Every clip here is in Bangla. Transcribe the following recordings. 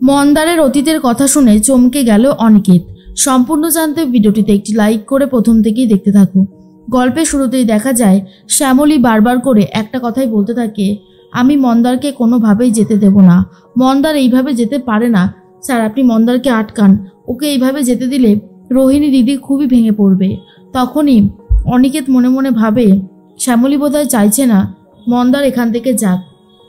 মন্দারের অতীতের কথা শুনে চমকে গেল অনিকেত। সম্পূর্ণ জানতে ভিডিওটিতে একটি লাইক করে প্রথম থেকেই দেখতে থাকো। গল্পের শুরুতেই দেখা যায় শ্যামলী বারবার করে একটা কথাই বলতে থাকে, আমি মন্দারকে কোনোভাবেই যেতে দেব না। মন্দার এইভাবে যেতে পারে না স্যার, আপনি মন্দারকে আটকান। ওকে এইভাবে যেতে দিলে রোহিণী দিদি খুবই ভেঙে পড়বে। তখনই অনিকেত মনে মনে ভাবে, শ্যামলী বোধহয় চাইছে না মন্দার এখান থেকে যাক।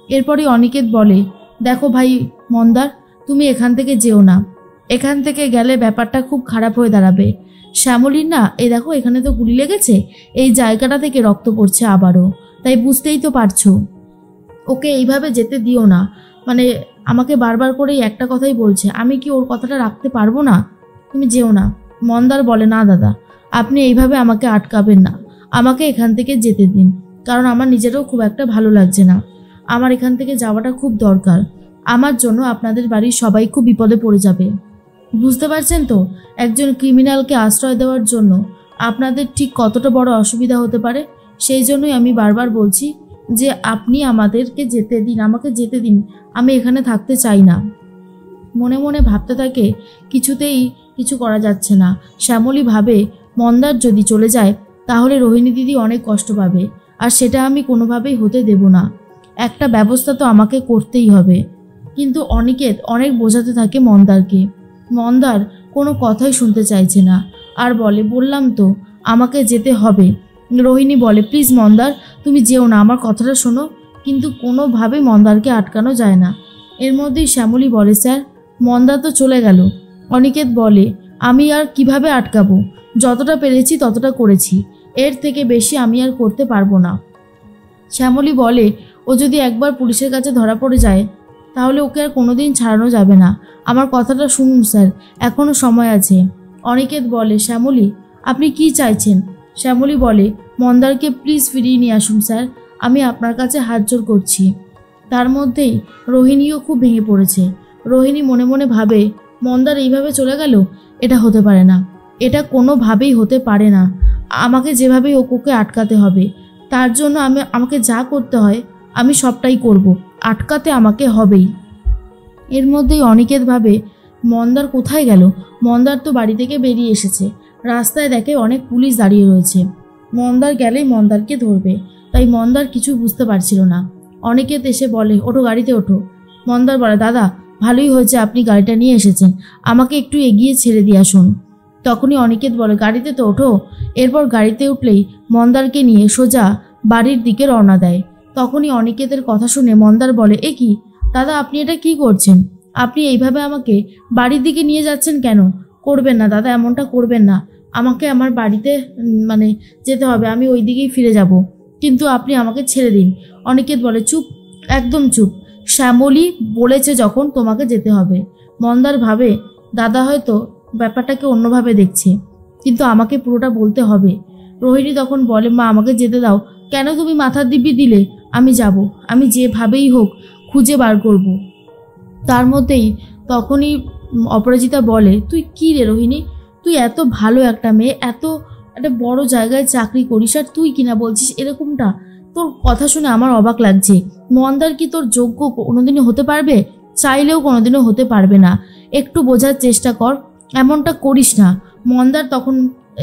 এরপরই অনিকেত বলে, দেখো ভাই মন্দার, তুমি এখান থেকে যেও না। এখান থেকে গেলে ব্যাপারটা খুব খারাপ হয়ে দাঁড়াবে। শ্যামলীর না, এই দেখো এখানে তো গুলি লেগেছে, এই জায়গাটা থেকে রক্ত পড়ছে আবারও, তাই বুঝতেই তো পারছো। ওকে এইভাবে যেতে দিও না। মানে আমাকে বারবার করেই একটা কথাই বলছে, আমি কি ওর কথাটা রাখতে পারবো না? তুমি যেও না। মন্দার বলে, না দাদা, আপনি এইভাবে আমাকে আটকাবেন না, আমাকে এখান থেকে যেতে দিন, কারণ আমার নিজেরও খুব একটা ভালো লাগছে না। আমার এখান থেকে যাওয়াটা খুব দরকার। আমার জন্য আপনাদের বাড়ির সবাই খুব বিপদে পড়ে যাবে। বুঝতে পারছেন তো, একজন ক্রিমিনালকে আশ্রয় দেওয়ার জন্য আপনাদের ঠিক কতটা বড় অসুবিধা হতে পারে। সেই জন্যই আমি বারবার বলছি যে আপনি আমাদেরকে যেতে দিন, আমাকে যেতে দিন, আমি এখানে থাকতে চাই না। মনে মনে ভাবতে থাকে কিছুতেই কিছু করা যাচ্ছে না। শ্যামলী ভাবে মন্দার যদি চলে যায় তাহলে রোহিণী দিদি অনেক কষ্ট পাবে, আর সেটা আমি কোনোভাবেই হতে দেব না। একটা ব্যবস্থা তো আমাকে করতেই হবে। কিন্তু অনিকেত অনেক বোঝাতে থাকে মন্দারকে। মন্দার কোনো কথাই শুনতে চাইছে না, আর বলে, বললাম তো আমাকে যেতে হবে। রোহিণী বলে, প্লিজ মন্দার তুমি যেও না, আমার কথাটা শোনো। কিন্তু কোনোভাবেই মন্দারকে আটকানো যায় না। এর মধ্যেই শ্যামলী বলে, স্যার মন্দার তো চলে গেল। অনিকেত বলে, আমি আর কিভাবে আটকাবো? যতটা পেরেছি ততটা করেছি, এর থেকে বেশি আমি আর করতে পারবো না। শ্যামলী বলে, ও যদি একবার পুলিশের কাছে ধরা পড়ে যায় তাহলে ওকে আর কোনোদিন ছাড়ানো যাবে না। আমার কথাটা শুনুন স্যার, এখনও সময় আছে। অনিকেত বলে, শ্যামলী আপনি কি চাইছেন? শ্যামলী বলে, মন্দারকে প্লিজ ফিরিয়ে নিয়ে আসুন স্যার, আমি আপনার কাছে হাত জোড় করছি। তার মধ্যেই রোহিণীও খুব ভেঙে পড়েছে। রোহিণী মনে মনে ভাবে, মন্দার এইভাবে চলে গেল, এটা হতে পারে না, এটা কোনোভাবেই হতে পারে না। আমাকে যেভাবেই ওকে আটকাতে হবে, তার জন্য আমাকে যা করতে হয় আমি সবটাই করব, আটকাতে আমাকে হবেই। এর মধ্যেই অনিকেত ভাবে, মন্দার কোথায় গেল? মন্দার তো বাড়ি থেকে বেরিয়ে এসেছে, রাস্তায় দেখে অনেক পুলিশ দাঁড়িয়ে রয়েছে। মন্দার গেলেই মন্দারকে ধরবে, তাই মন্দার কিছু বুঝতে পারছিল না। অনিকেত এসে বলে, ওঠো, গাড়িতে ওঠো। মন্দার বলে, দাদা ভালোই হয়েছে আপনি গাড়িটা নিয়ে এসেছেন, আমাকে একটু এগিয়ে ছেড়ে দিয়ে আসুন। তখনই অনিকেত বলে, গাড়িতে তো ওঠো। এরপর গাড়িতে উঠলেই মন্দারকে নিয়ে সোজা বাড়ির দিকে রওনা দেয়। তখনই অনিকেতের কথা শুনে মন্দার বলে, এ কি দাদা, আপনি এটা কি করছেন? আপনি এইভাবে আমাকে বাড়ির দিকে নিয়ে যাচ্ছেন কেন? করবেন না দাদা, এমনটা করবেন না। আমাকে আমার বাড়িতে যেতে হবে, আমি ওই দিকেই ফিরে যাব, কিন্তু আপনি আমাকে ছেড়ে দিন। অনিকেত বলে, চুপ, একদম চুপ। শ্যামলী বলেছে যখন তোমাকে যেতে হবে। মন্দার ভাবে দাদা হয়তো ব্যাপারটাকে অন্যভাবে দেখছে, কিন্তু আমাকে পুরোটা বলতে হবে। রোহিণী তখন বলে, মা আমাকে যেতে দাও। কেন তুমি মাথার দিব্যি দিলে? আমি যাব, আমি যেভাবেই হোক খুঁজে বার করব। তার মধ্যেই তখনই অপরাজিতা বলে, তুই কি রে রোহিণী, তুই এত ভালো একটা মেয়ে, এত একটা বড় জায়গায় চাকরি করিস, আর তুই কিনা বলছিস এরকমটা? তোর কথা শুনে আমার অবাক লাগছে। মন্দার কি তোর যোগ্য কোনোদিনও হতে পারবে? চাইলেও কোনোদিনও হতে পারবে না। একটু বোঝার চেষ্টা কর, এমনটা করিস না। মন্দার তখন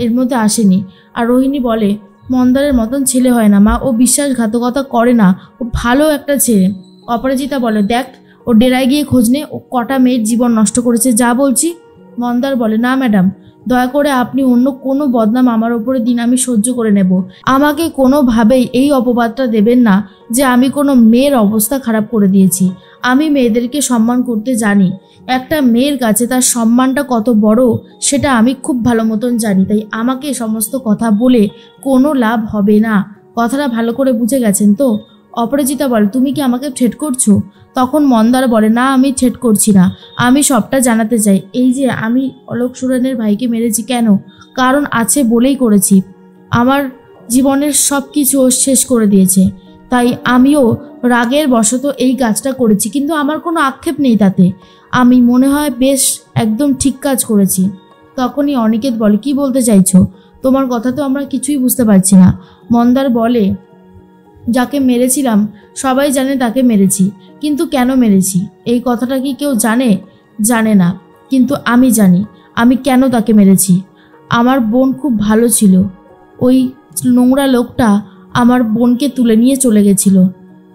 এর মধ্যে আসেনি। আর রোহিণী বলে, মন্দারের মতন ছেলে হয় না মা, ও বিশ্বাসঘাতকতা করে না, ও ভালো একটা ছেলে। অপরাজিতা বলে, দেখ ও ডেরায় গিয়ে খোঁজ নে, ও কটা মেয়ের জীবন নষ্ট করেছে যা বলছি। মন্দার বলে, না ম্যাডাম, দয়া করে আপনি অন্য কোনো বদনাম আমার ওপরে দিন, আমি সহ্য করে নেব। আমাকে কোনোভাবেই এই অপবাদটা দেবেন না যে আমি কোনো মেয়ের অবস্থা খারাপ করে দিয়েছি। আমি মেয়েদেরকে সম্মান করতে জানি, একটা মেয়ের কাছে তার সম্মানটা কত বড় সেটা আমি খুব ভালো মতন জানি, তাই আমাকে সমস্ত কথা বলে কোনো লাভ হবে না। কথাটা ভালো করে বুঝে গেছেন তো? অপরাজিতা বলে, তুমি কি আমাকে থ্রেট করছো? তখন মন্দার বলে, না আমি থ্রেট করছি না, আমি সবটা জানাতে চাই। এই যে আমি অলোক সুরেনের ভাইকে মেরেছি, কেন? কারণ আছে বলেই করেছি। আমার জীবনের সব কিছু শেষ করে দিয়েছে, তাই আমিও রাগের বশত এই কাজটা করেছি, কিন্তু আমার কোনো আক্ষেপ নেই তাতে। আমি মনে হয় বেশ একদম ঠিক কাজ করেছি। তখনই অনিকেত বলে, কি বলতে চাইছো? তোমার কথা তো আমরা কিছুই বুঝতে পারছি না। মন্দার বলে, যাকে মেরেছিলাম সবাই জানে তাকে মেরেছি, কিন্তু কেন মেরেছি এই কথাটা কি কেউ জানে? জানে না, কিন্তু আমি জানি আমি কেন তাকে মেরেছি। আমার বোন খুব ভালো ছিল, ওই নোংরা লোকটা আমার বোনকে তুলে নিয়ে চলে গেছিল।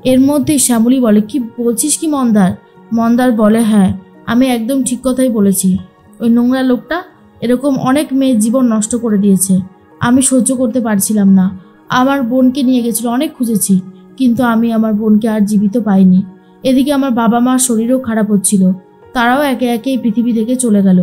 এর মধ্যেই শ্যামলী বলে, কি বলছিস কি মন্দার? মন্দার বলে, হ্যাঁ আমি একদম ঠিক কথাই বলেছি। ওই নোংরা লোকটা এরকম অনেক মেয়ের জীবন নষ্ট করে দিয়েছে। আমি সহ্য করতে পারছিলাম না, আমার বোনকে নিয়ে গেছিল, অনেক খুঁজেছি, কিন্তু আমি আমার বোনকে আর জীবিত পাইনি। এদিকে আমার বাবা মার শরীরও খারাপ হচ্ছিল, তারাও একে একে এই পৃথিবী থেকে চলে গেল।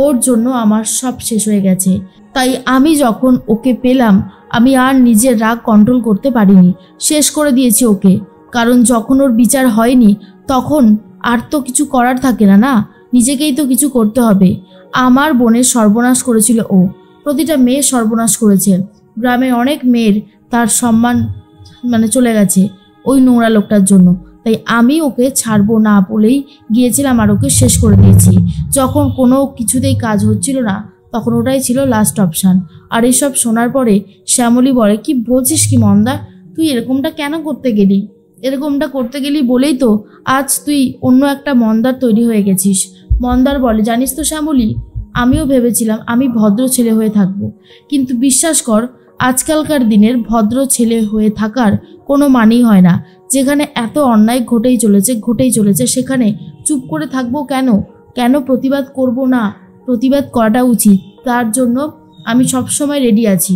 ওর জন্য আমার সব শেষ হয়ে গেছে। তাই আমি যখন ওকে পেলাম, আমি আর নিজের রাগ কন্ট্রোল করতে পারিনি, শেষ করে দিয়েছি ওকে। কারণ যখন ওর বিচার হয়নি তখন আর তো কিছু করার থাকে না, না নিজেকেই তো কিছু করতে হবে। আমার বোনের সর্বনাশ করেছিল ও, প্রতিটা মেয়ে সর্বনাশ করেছে। গ্রামের অনেক মেয়ের তার সম্মান চলে গেছে ওই নোংরা লোকটার জন্য। তাই আমি ওকে ছাড়বো না বলেই গিয়েছিলাম আর ওকে শেষ করে দিয়েছি। যখন কোনো কিছুতেই কাজ হচ্ছিল না তখন ওটাই ছিল লাস্ট অপশান। আর এসব শোনার পরে শ্যামলী বলে, কি বলছিস কি মন্দা, তুই এরকমটা কেন করতে গেলি? এরকমটা করতে গেলি বলেই তো আজ তুই অন্য একটা মন্দার তৈরি হয়ে গেছিস। মন্দার বলে, জানিস তো শ্যামলী, আমিও ভেবেছিলাম আমি ভদ্র ছেলে হয়ে থাকবো, কিন্তু বিশ্বাস কর আজকালকার দিনের ভদ্র ছেলে হয়ে থাকার কোনো মানেই হয় না। যেখানে এত অন্যায় ঘটেই চলেছে সেখানে চুপ করে থাকবো কেন? কেন প্রতিবাদ করব না? প্রতিবাদ করাটা উচিত, তার জন্য আমি সবসময় রেডি আছি।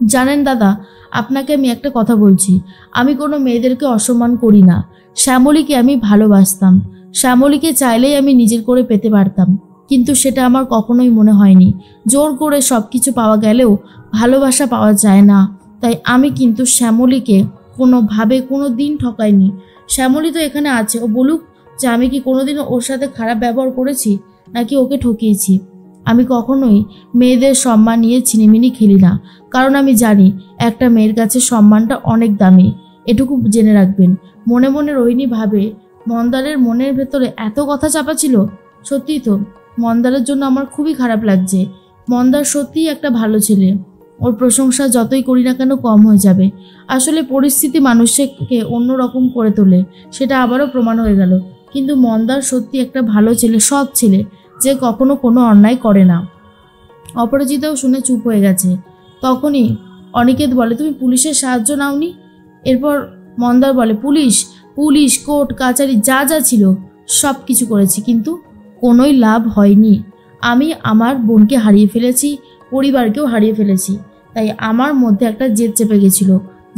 জানেন দাদা, আপনাকে আমি একটা কথা বলছি, আমি কোনো মেয়েদেরকে অসম্মান করি না। শ্যামলীকে আমি ভালোবাসতাম, শ্যামলীকে চাইলেই আমি নিজের করে পেতে পারতাম, কিন্তু সেটা আমার কখনোই মনে হয়নি। জোর করে সব কিছু পাওয়া গেলেও ভালোবাসা পাওয়া যায় না। তাই আমি কিন্তু শ্যামলীকে কোনোভাবে কোনো দিন ঠকাইনি। শ্যামলী তো এখানে আছে, ও বলুক যে আমি কি কোনোদিনও ওর সাথে খারাপ ব্যবহার করেছি নাকি ওকে ঠকিয়েছি। আমি কখনোই মেয়েদের সম্মান নিয়ে ছিনিমিনি খেলি না, কারণ আমি জানি একটা মেয়ের কাছে সম্মানটা অনেক দামি, এটুকু জেনে রাখবেন। মনে মনে রোহিণী ভাবে, মন্দারের মনের ভেতরে এত কথা চাপা ছিল। সত্যিই তো, মন্দারের জন্য আমার খুবই খারাপ লাগছে। মন্দার সত্যিই একটা ভালো ছেলে, ওর প্রশংসা যতই করি না কেন কম হয়ে যাবে। আসলে পরিস্থিতি মানুষকে অন্যরকম করে তোলে, সেটা আবারও প্রমাণ হয়ে গেল। কিন্তু মন্দার সত্যি একটা ভালো ছেলে, সৎ ছেলে, যে কখনো কোনো অন্যায় করে না। অপরাজিতাও শুনে চুপ হয়ে গেছে। তখনই অনিকেত বলে, তুমি পুলিশের সাহায্য নাওনি? এরপর মন্দার বলে, পুলিশ কোর্ট কাচারি যা যা ছিল সব কিছু করেছি, কিন্তু কোনোই লাভ হয়নি। আমি আমার বোনকে হারিয়ে ফেলেছি, পরিবারকেও হারিয়ে ফেলেছি। তাই আমার মধ্যে একটা জেদ চেপে গেছিল,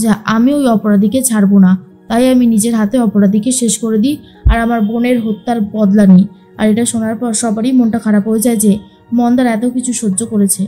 যা আমি ওই অপরাধীকে ছাড়বো না। তাই আমি নিজের হাতে অপরাধীকে শেষ করে দিই আর আমার বোনের হত্যার বদলা নিই। আর এটা শোনার পর সবারই মনটা খারাপ হয়ে যায় যে মন্দার এত কিছু সহ্য করেছে।